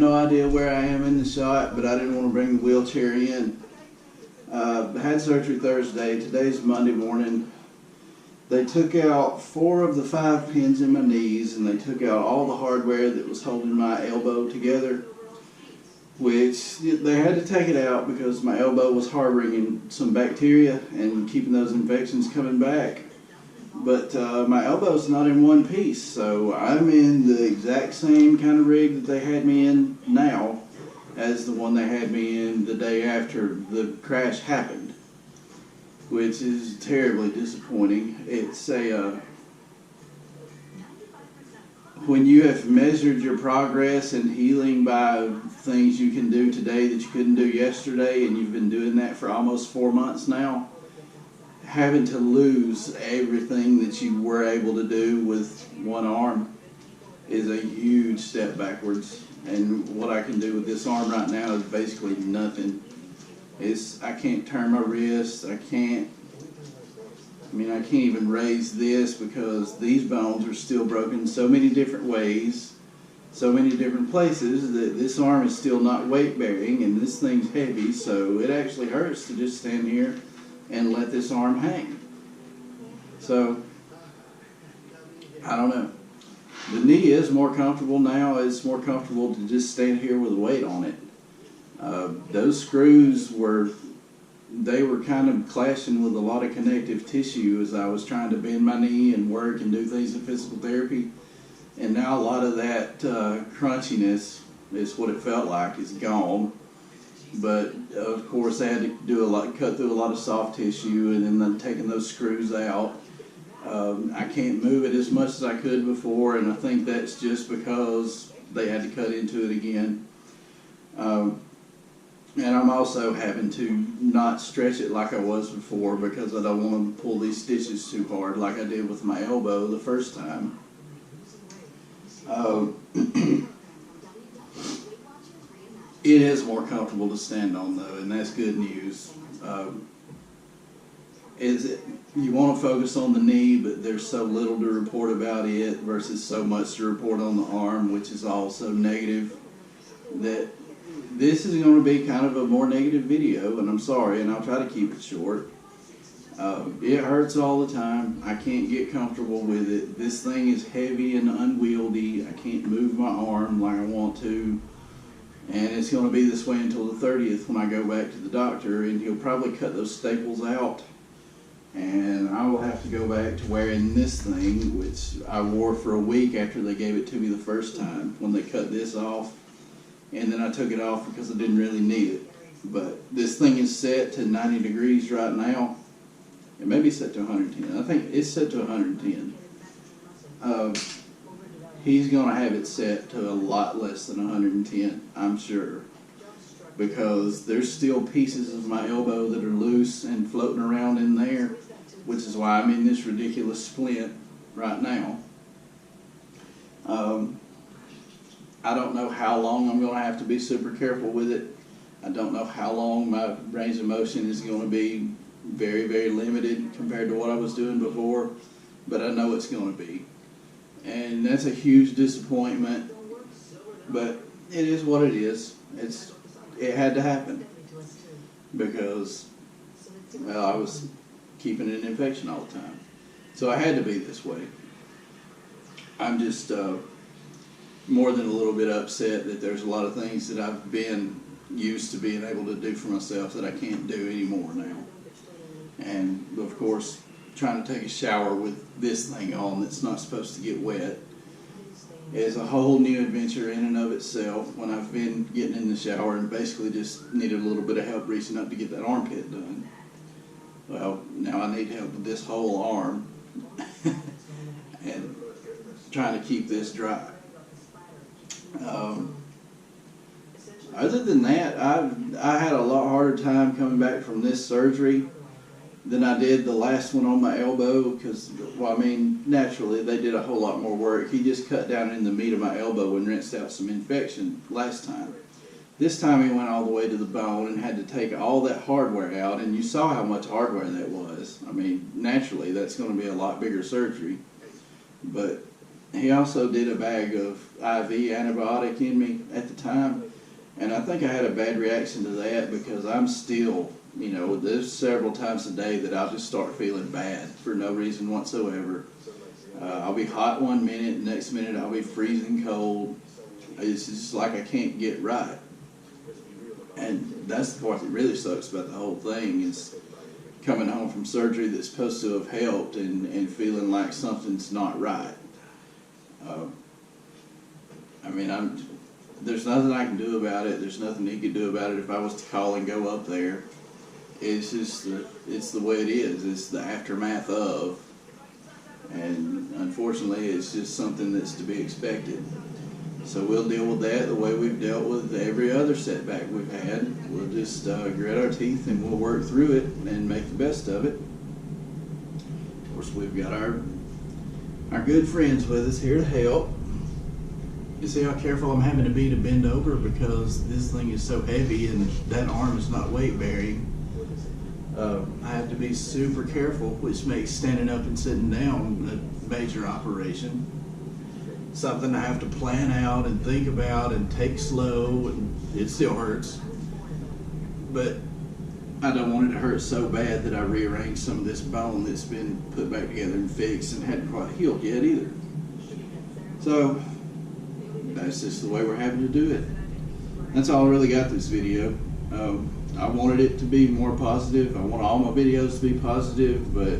no idea where I am in the shot, but I didn't want to bring the wheelchair in. I had surgery Thursday. Today's Monday morning. They took out 4 of the 5 pins in my knees, and they took out all the hardware that was holding my elbow together, which they had to take it out because my elbow was harboring some bacteria and keeping those infections coming back. But my elbow's not in one piece, so I'm in the exact same kind of rig that they had me in now as the one they had me in the day after the crash happened, which is terribly disappointing. It's when you have measured your progress and healing by things you can do today that you couldn't do yesterday, and you've been doing that for almost 4 months now, having to lose everything that you were able to do with one arm is a huge step backwards. And what I can do with this arm right now is basically nothing. I can't turn my wrist. I can't even raise this because these bones are still broken so many different ways, so many different places, that this arm is still not weight bearing, and this thing's heavy, so it actually hurts to just stand here and let this arm hang. So, I don't know. The knee is more comfortable now. It's more comfortable to just stand here with a weight on it. Those screws were kind of clashing with a lot of connective tissue as I was trying to bend my knee and work and do things in physical therapy. And now a lot of that crunchiness is what it felt like is gone. But of course I had to cut through a lot of soft tissue, and then taking those screws out. I can't move it as much as I could before, and I think that's just because they had to cut into it again. And I'm also having to not stretch it like I was before because I don't want to pull these stitches too hard like I did with my elbow the first time. It is more comfortable to stand on, though, and that's good news. You want to focus on the knee, but there's so little to report about it versus so much to report on the arm, which is also negative, that this is going to be kind of a more negative video, and I'm sorry, and I'll try to keep it short. It hurts all the time. I can't get comfortable with it. This thing is heavy and unwieldy. I can't move my arm like I want to. And it's going to be this way until the 30th when I go back to the doctor, and he'll probably cut those staples out. And I will have to go back to wearing this thing, which I wore for a week after they gave it to me the first time when they cut this off. And then I took it off because I didn't really need it. But this thing is set to 90 degrees right now. It may be set to 110. I think it's set to 110. He's going to have it set to a lot less than 110, I'm sure. Because there's still pieces of my elbow that are loose and floating around in there, which is why I'm in this ridiculous splint right now. I don't know how long I'm going to have to be super careful with it. I don't know how long my range of motion is going to be very, very limited compared to what I was doing before, but I know it's going to be. And that's a huge disappointment, but it is what it is. It had to happen because, well, I was keeping an infection all the time. So I had to be this way. I'm just more than a little bit upset that there's a lot of things that I've been used to being able to do for myself that I can't do anymore now. And of course, trying to take a shower with this thing on that's not supposed to get wet is a whole new adventure in and of itself, when I've been getting in the shower and basically just needed a little bit of help reaching up to get that armpit done. Well, now I need help with this whole arm and trying to keep this dry. Other than that, I had a lot harder time coming back from this surgery than I did the last one on my elbow because, well, I mean, naturally they did a whole lot more work. He just cut down in the meat of my elbow and rinsed out some infection last time. This time he went all the way to the bone and had to take all that hardware out, and you saw how much hardware that was. I mean, naturally that's going to be a lot bigger surgery, but he also did a bag of IV antibiotic in me at the time, and I think I had a bad reaction to that because I'm still, you know, there's several times a day that I'll just start feeling bad for no reason whatsoever. I'll be hot one minute, the next minute I'll be freezing cold. It's just like I can't get right. And that's the part that really sucks about the whole thing, is coming home from surgery that's supposed to have helped and feeling like something's not right. I mean, there's nothing I can do about it. There's nothing he could do about it if I was to call and go up there. It's just, it's the way it is. It's the aftermath of. And unfortunately, it's just something that's to be expected. So we'll deal with that the way we've dealt with every other setback we've had. We'll just grit our teeth and we'll work through it and make the best of it. Of course, we've got our good friends with us here to help. You see how careful I'm having to be to bend over because this thing is so heavy and that arm is not weight bearing. I have to be super careful, which makes standing up and sitting down a major operation. Something I have to plan out and think about and take slow, and it still hurts. But I don't want it to hurt so bad that I rearrange some of this bone that's been put back together and fixed and hadn't quite healed yet either. So that's just the way we're having to do it. That's all I really got this video. I wanted it to be more positive. I want all my videos to be positive, but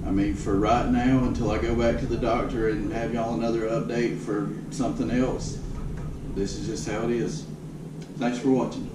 I mean, for right now, until I go back to the doctor and have y'all another update for something else, this is just how it is. Thanks for watching.